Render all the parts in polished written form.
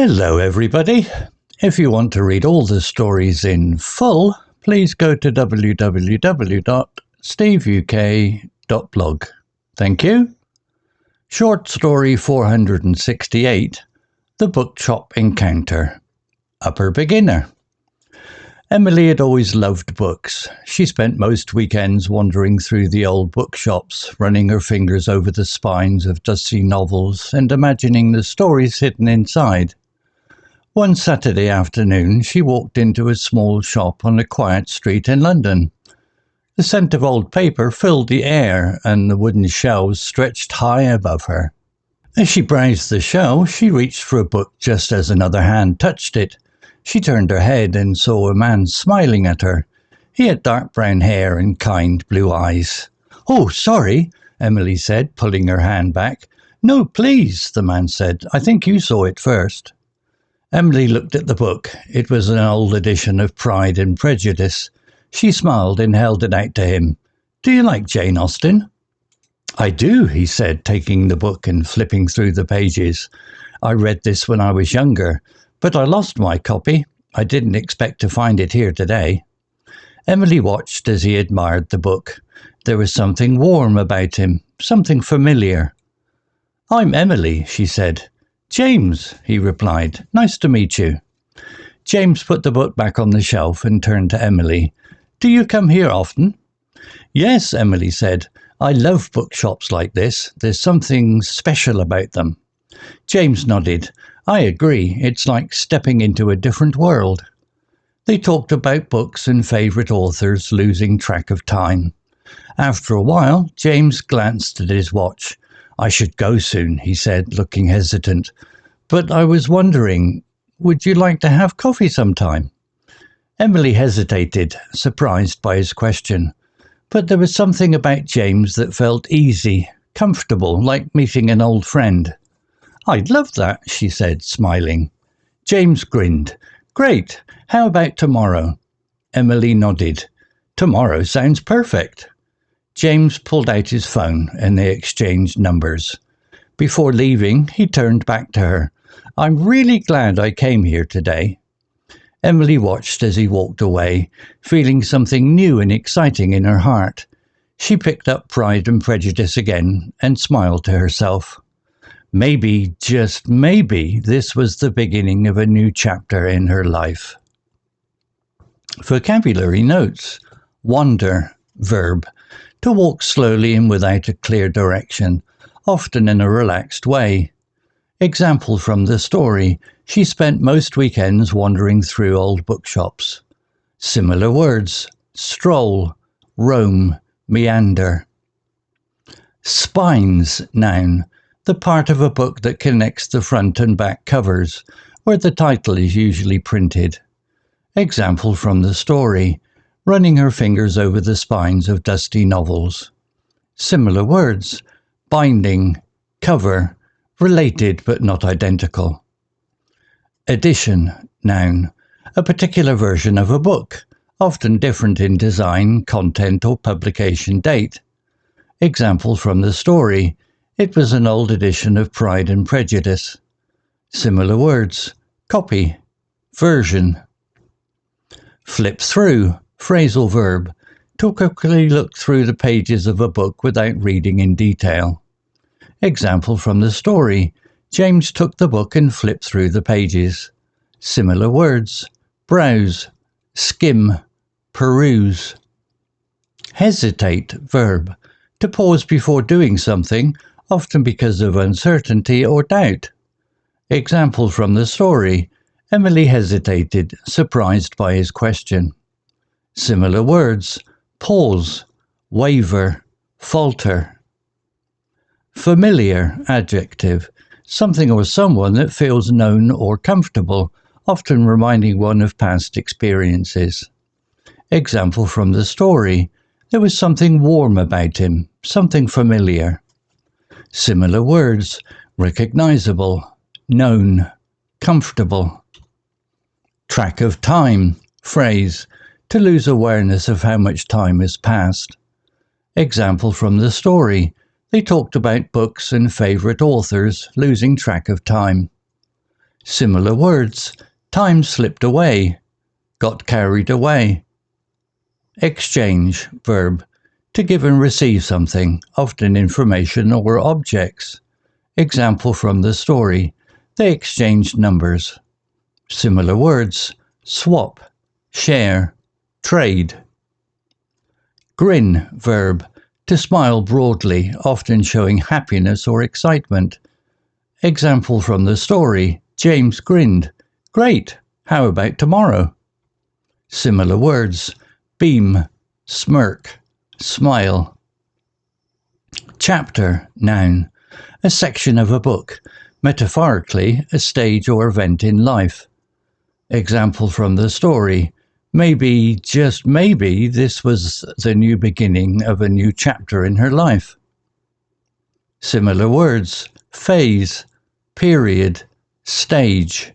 Hello everybody. If you want to read all the stories in full, please go to www.steveuk.blog. Thank you. Short story 468, The Bookshop Encounter. Upper Beginner. Emily had always loved books. She spent most weekends wandering through the old bookshops, running her fingers over the spines of dusty novels and imagining the stories hidden inside. One Saturday afternoon, she walked into a small shop on a quiet street in London. The scent of old paper filled the air, and the wooden shelves stretched high above her. As she browsed the shelves, she reached for a book just as another hand touched it. She turned her head and saw a man smiling at her. He had dark brown hair and kind blue eyes. "Oh, sorry," Emily said, pulling her hand back. "No, please," the man said. "I think you saw it first." Emily looked at the book. It was an old edition of Pride and Prejudice. She smiled and held it out to him. "Do you like Jane Austen?" "I do," he said, taking the book and flipping through the pages. "I read this when I was younger, but I lost my copy. I didn't expect to find it here today." Emily watched as he admired the book. There was something warm about him, something familiar. "I'm Emily," she said. "James," he replied. "Nice to meet you." James put the book back on the shelf and turned to Emily. "Do you come here often?" "Yes," Emily said. "I love bookshops like this. There's something special about them." James nodded. "I agree. It's like stepping into a different world." They talked about books and favourite authors, losing track of time. After a while, James glanced at his watch. "I should go soon," he said, looking hesitant. "But I was wondering, would you like to have coffee sometime?" Emily hesitated, surprised by his question. But there was something about James that felt easy, comfortable, like meeting an old friend. "I'd love that," she said, smiling. James grinned. "Great. How about tomorrow?" Emily nodded. "Tomorrow sounds perfect." James pulled out his phone and they exchanged numbers. Before leaving, he turned back to her. "I'm really glad I came here today." Emily watched as he walked away, feeling something new and exciting in her heart. She picked up Pride and Prejudice again and smiled to herself. Maybe, just maybe, this was the beginning of a new chapter in her life. Vocabulary notes. Wander, verb. To walk slowly and without a clear direction, often in a relaxed way. Example from the story. She spent most weekends wandering through old bookshops. Similar words. Stroll, roam, meander. Spines, noun. The part of a book that connects the front and back covers, where the title is usually printed. Example from the story. Running her fingers over the spines of dusty novels. Similar words. Binding, cover, related but not identical. Edition, noun. A particular version of a book, often different in design, content or publication date. Example from the story. It was an old edition of Pride and Prejudice. Similar words. Copy, version. Flip through, phrasal verb. To quickly look through the pages of a book without reading in detail. Example from the story. James took the book and flipped through the pages. Similar words. Browse, skim, peruse. Hesitate, verb. To pause before doing something, often because of uncertainty or doubt. Example from the story. Emily hesitated, surprised by his question. Similar words. Pause, waver, falter. Familiar, adjective. Something or someone that feels known or comfortable, often reminding one of past experiences. Example from the story. There was something warm about him, something familiar. Similar words. Recognizable, known, comfortable. Track of time, phrase. To lose awareness of how much time has passed. Example from the story. They talked about books and favourite authors, losing track of time. Similar words. Time slipped away. Got carried away. Exchange, verb. To give and receive something, often information or objects. Example from the story. They exchanged numbers. Similar words. Swap, share, trade. Grin, verb. To smile broadly, often showing happiness or excitement. Example from the story. James grinned. Great, how about tomorrow? Similar words. Beam, smirk, smile. Chapter, noun. A section of a book, metaphorically a stage or event in life. Example from the story. Maybe, just maybe, this was the new beginning of a new chapter in her life. Similar words. Phase, period, stage.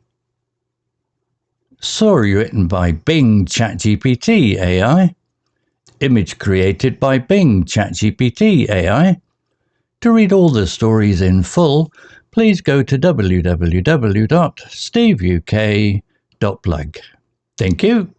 Story written by Bing ChatGPT AI. Image created by Bing ChatGPT AI. To read all the stories in full, please go to www.steveuk.blog. Thank you.